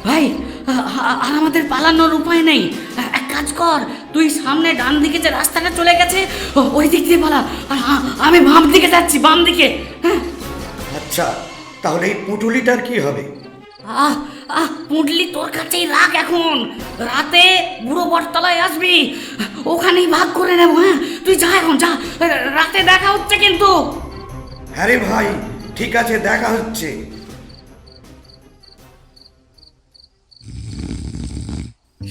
ভাই, আর আমাদের পালানোর উপায় নেই। এক কাজ কর, তুই সামনে ডান দিকে যে রাস্তাটা চলে গেছে ওই দিক দিয়ে পালা, আর আমি বাম দিকে যাচ্ছি, বাম দিকে। হ্যাঁ। আচ্ছা, তাহলে এই পুঁটুলিটার কি হবে? আহ আহ পুঁটলি তোর কাছেই রাখ এখন। রাতে বুড়ো বটতলায় আসবি, ওখানেই ভাগ করে নেবো। হ্যাঁ, তুই যা এখন যা, রাতে দেখা হচ্ছে কিন্তু। হ্যাঁ রে ভাই, ঠিক আছে, দেখা হচ্ছে।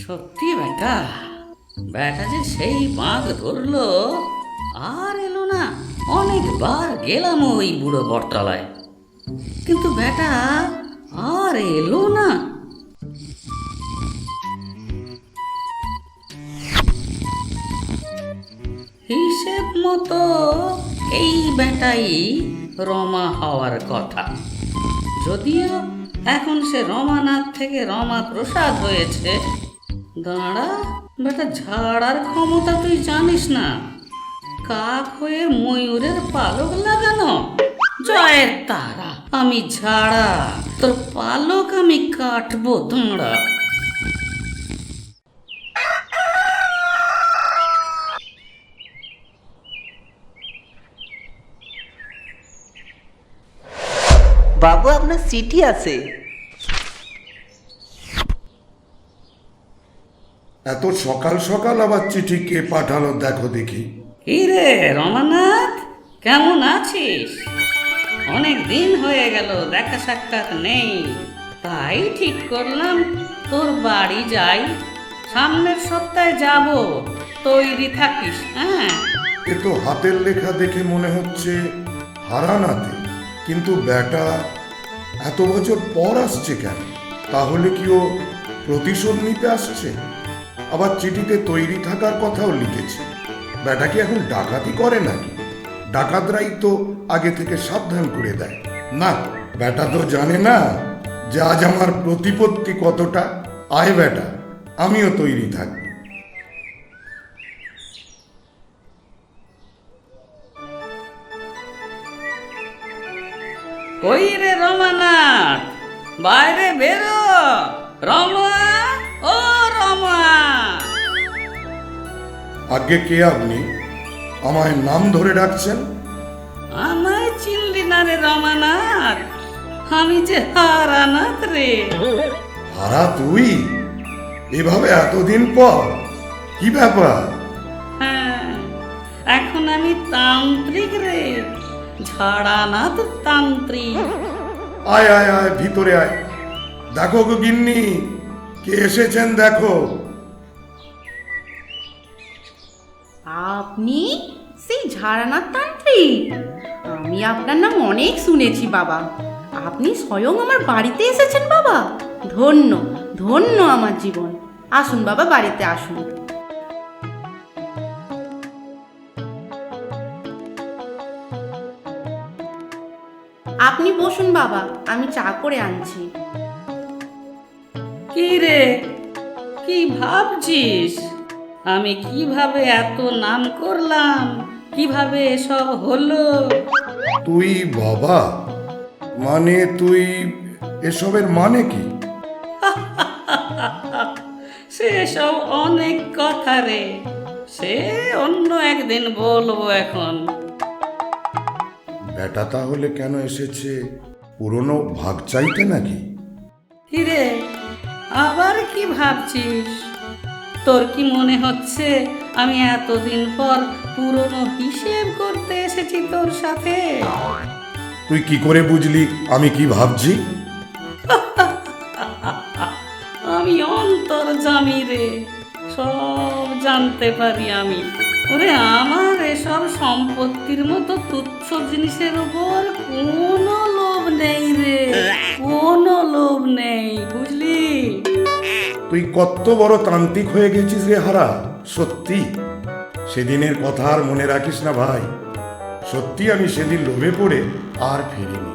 সত্যি বেটা, বেটা যে সেই বাঁধ ধরলো, আর এলো না। অনেকবার গেলাম ওই বুড়ো বটতলায়, কিন্তু বেটা আর এলো না। হিসেব মতো এই বেটাই রমা হওয়ার কথা, যদিও এখন সে রমানাথ থেকে রমা প্রসাদ হয়েছে। দাঁড়া বেটা, ঝাড়ার ক্ষমতা তুই জানিস না? কাক হয়ে ময়ূরের পালক লাগানো। জয়ের তারা, আমি ঝাড়া, তোর পালক আমি কাটবো। দাঁড়া। বাবু, আপনার চিঠি আছে। এত সকাল সকাল আবার চিঠি কে পাঠালো দেখো দেখি। কি রে রমানাথ, কেমন আছিস? অনেক দিন হয়ে গেল, দেখা সাক্ষাৎ নেই। তাই ঠিক করলাম তোর বাড়ি যাই। সামনের সপ্তাহে যাব, তৈরি থাকিস। হ্যাঁ। এ তো হাতের লেখা দেখে মনে হচ্ছে হারানাতে, কিন্তু ব্যাটা এত বছর পর আসছে কেন? তাহলে কি ও প্রতিশোধ নিতে আসছে? আবার চিঠিতে তৈরি থাকার কথাও লিখেছে। ব্যাটা কি এখন ডাকাতি করে নাকি? ডাকাতরাই তো আগে থেকে সাবধান করে দেয়। না, ব্যাটা তো জানে না যে আজ আমার প্রতিপত্তি কতটা। আয় ব্যাটা, আমিও তৈরি থাকবো। কই রে রমানাথ, বাইরে বেরো। রমা, ও রমা। আগে কে আপনি? আমায় নাম ধরে ডাকছেন? আমায় চিনলি না রে রমানাথ? আমি যে হারানাথ রে। হারা তুই? এভাবে এতদিন পর? কি ব্যাপার? হ্যাঁ, এখন আমি তান্ত্রিক রে, ঝাড়ানাথ তান্ত্রিক। আয় আয় আয়, ভিতরে আয়। দেখো গো গিন্নি, কে এসেছেন দেখো। আপনি সেই ঝাড়ানাথ তান্ত্রিক? আমি আপনার নাম অনেক শুনেছি বাবা। আপনি স্বয়ং আমার বাড়িতে এসেছেন বাবা। ধন্য ধন্য আমার জীবন। আসুন বাবা, বাড়িতে আসুন। আপনি বসুন বাবা, আমি চা করে আনছি। কি রে, কি ভাবছিস? আমি কিভাবে এত নাম করলাম, কিভাবে এসব হলো? তুই বাবা, মানে তুই এসবের মানে কি? সেসব অনেক কথা রে, সে অন্য একদিন বলবো। এখন বেটা তাহলে কেন এসেছে? পুরনো ভাগ চাইতে নাকি? কিরে, আবার কি ভাবছিস? তোর কি মনে হচ্ছে আমি এতদিন পর পুরনো হিসেব করতে এসেছি তোর সাথে? তুই কি করে বুঝলি আমি কি ভাবছি? আমি অন্তর্যামী রে, সব জানতে পারি আমি। ওরে, আমার এসব সম্পত্তির মতো তুচ্ছ জিনিসের উপর কোনো লোভ নেই রে, কোনো লোভ নেই, বুঝলি? তুই কত বড় তান্ত্রিক হয়ে গেছিস রে হারা, সত্যি। সেদিনের কথা আর মনে রাখিস না ভাই। সত্যি আমি সেদিন লোভে পড়ে আর ফিরিনি।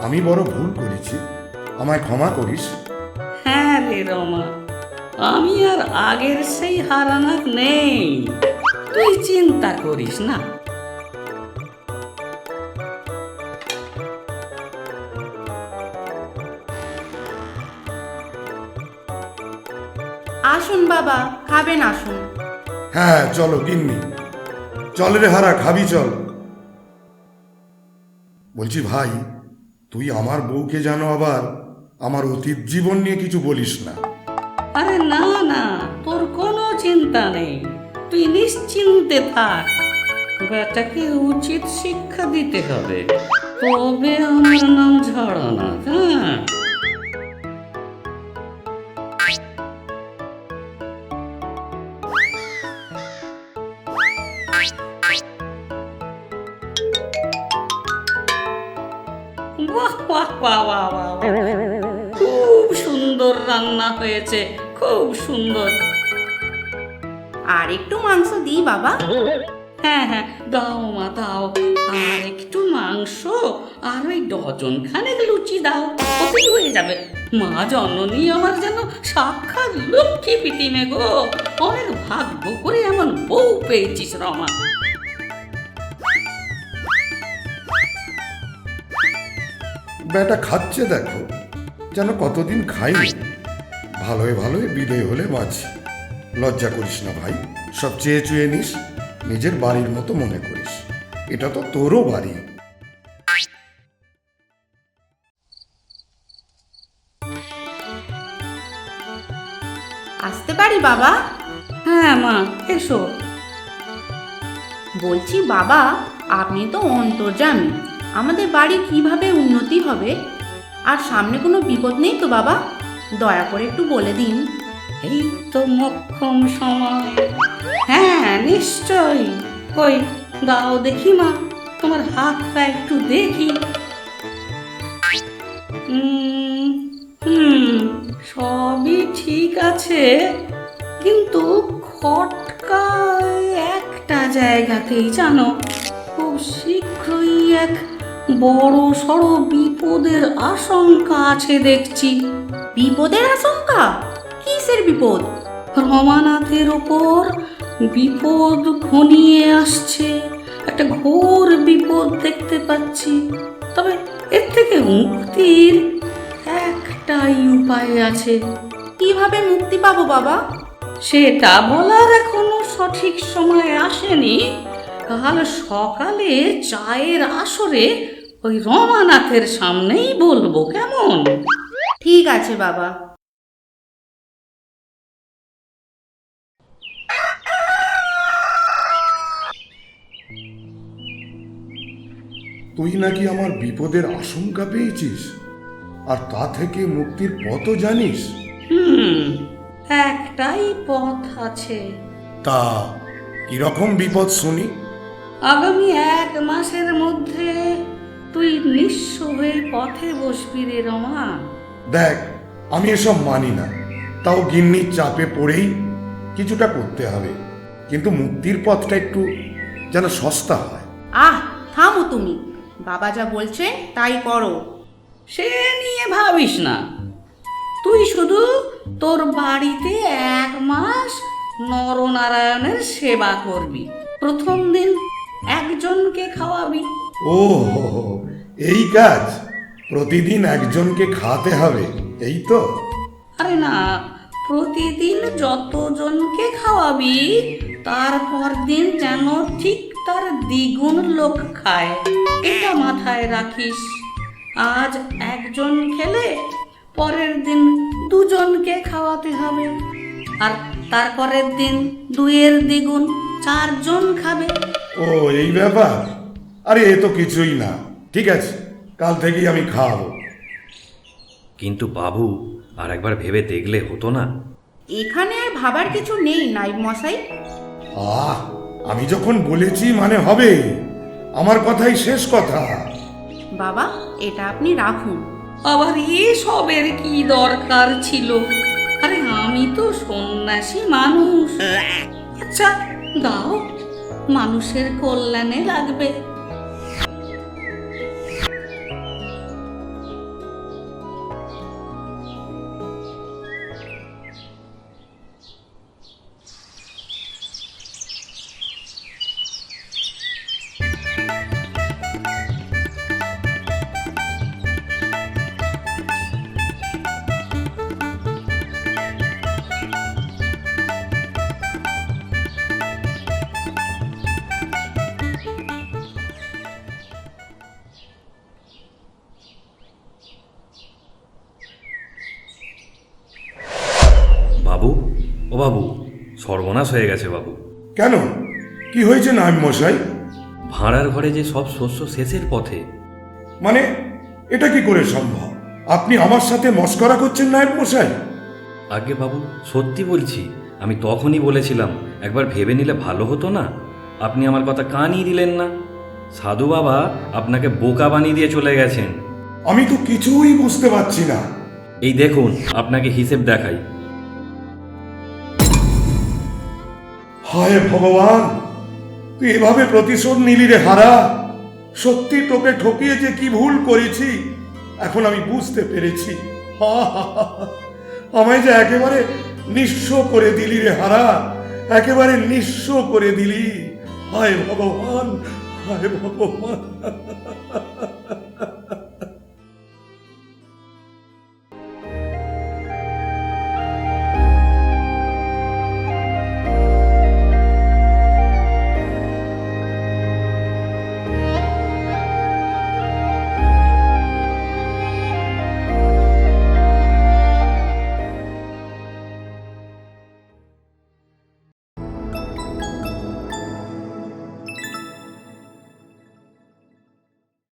আমি বড় ভুল করেছি, আমায় ক্ষমা করিস। হ্যাঁ রে রমা, আমি আর আগের সেই হারানাথ নেই, তুই চিন্তা করিস না। আসুন বাবা, খাবেন আসুন। হ্যাঁ চলো গিন্নি, চল রে হারা, খাবি চল। বলছি ভাই, তুই আমার বউকে যেন আবার আমার অতীত জীবন নিয়ে কিছু বলিস না। আরে না না, তোর কোনো চিন্তা নেই, তুই নিশ্চিন্তে থাক। বেটাকে উচিত শিক্ষা দিতে হবে, তবে আমার নাম ঝাড়ানাথ। হ্যাঁ, বাহ বাহ বাহ বাহ বাহ বাহ। খুব সুন্দর রান্না হয়েছে, খুব সুন্দর। আর একটু মাংস দিই বাবা। হ্যাঁ হ্যাঁ, দাও মা দাও, আর একটু মাংস আর ওই ডজন খানেক লুচি দাও, ওতেই হয়ে যাবে। মা জননী আমার যেন সাক্ষাৎ লক্ষ্মী পিতিমে গো, অনেক ভাগ্য করে এমন বউ পেয়েছিস রমা। বেটা খাচ্ছে দেখো, যেন কতদিন খাইনি। ভালোয় ভালোয় বিদায় হলে বাঁচি। লজ্জা করিস না ভাই, সব চেয়ে চুয়ে নিস, নিজের বাড়ির মতো মনে করিস। এটা তো তোরও বাড়ি। আসতে পারি বাবা? হ্যাঁ মা, এসো। বলছি বাবা, আপনি তো অন্তর্যামী, আমাদের বাড়ি কিভাবে উন্নতি হবে? আর সামনে কোনো বিপদ নেই তো বাবা? দয়া করে একটু বলে দিন। এই তো মোক্ষম সময়। হ্যাঁ নিশ্চয়ই, কই দাও দেখি মা, তোমার হাতটা একটু দেখি। সবই ঠিক আছে, কিন্তু খটকা একটা জায়গাতেই জানো, খুব শীঘ্রই এক বড় সড় বিপদের আশঙ্কা আছে দেখছি। বিপদের আশঙ্কা? কিসের বিপদ? রমানাথের ওপর বিপদ ঘনিয়ে আসছে, একটা ঘোর বিপদ দেখতে পাচ্ছি। তবে এর থেকে মুক্তির একটাই উপায় আছে। কিভাবে মুক্তি পাবো বাবা? সেটা বলার এখনো সঠিক সময় আসেনি। কাল সকালে চায়ের আসরে ওই রমানাথের সামনেই বলবো, কেমন? ঠিক আছে বাবা। তুই নাকি আমার বিপদের আশঙ্কা পেয়েছিস, আর তা থেকে মুক্তির পথও জানিস? একটাই পথ আছে। তা কিরকম বিপদ শুনি? আগামী 1 মাসের মধ্যে তুই নিঃস্ব হয়ে পথে বসবি রে রমা। দেখ, আমি এসব মানি না, তাও গিন্নির চাপে পড়েই কিছুটা করতে হবে। কিন্তু মুক্তির পথটা একটু যেন সস্তা হয়। আহ, থামো তুমি। বাবা যা বলছে তাই করো। সে নিয়ে ভাবিস না, তুই শুধু তোর বাড়িতে 1 মাস নরনারায়ণের সেবা করবি। প্রথম দিন একজনকে খাওয়াবি। ও হো হো, এই কাজ? প্রতিদিন একজনকে খাওয়াতে হবে, এই তো? আরে না, প্রতিদিন যতজনকে খাওয়াবি তারপর দিন যেন ঠিক তার দ্বিগুণ লোক খায়, এটা মাথায় রাখিস। আজ একজন খেলে পরের দিন 2 জনকে খাওয়াতে হবে, আর তারপরের দিন 2-এর দ্বিগুণ 4 জন খাবে। ও এই ব্যাপার? আরে এ তো কিছুই না। ঠিক আছে, কাল থেকেই আমি খাওয়াবো। কিন্তু বাবু, আর একবার ভেবে দেখলে হতো না? এখানে আর ভাবার কিছু নেই নাইব মশাই। আহ, আমি যখন বলেছি মানে হবে, আমার কথাই শেষ কথা। বাবা, এটা আপনি রাখুন। আবার এসবের কি দরকার ছিল? আরে আমি তো সন্ন্যাসী মানুষ। আচ্ছা দাও, মানুষের কল্যাণে লাগবে। ও বাবু, সর্বনাশ হয়ে গেছে বাবু। কেন, কি হয়েছে নায়েব মশাই? ভাড়ার ঘরে যে সব শস্য শেষের পথে। মানে এটা কি করে সম্ভব? আপনি আমার সাথে মস্করা করছেন নায়েব মশাই? আগে বাবু, সত্যি বলছি। আমি তখনই বলেছিলাম একবার ভেবে নিলে ভালো হতো না? আপনি আমার কথা কানই দিলেন না। সাধু বাবা আপনাকে বোকা বানিয়ে দিয়ে চলে গেছেন। আমি তো কিছুই বুঝতে পারছি না। এই দেখুন, আপনাকে হিসেব দেখাই। হায় ভগবান, তুই এভাবে প্রতিশোধ নিলি রে হারা। সত্যি তোকে ঠকিয়ে যে কি ভুল করেছি এখন আমি বুঝতে পেরেছি। হা হা হা হা। আমায় যে একেবারে নিঃস্ব করে দিলি রে হারা, একেবারে নিঃস্ব করে দিলি। হায় ভগবান, হায় ভগবান।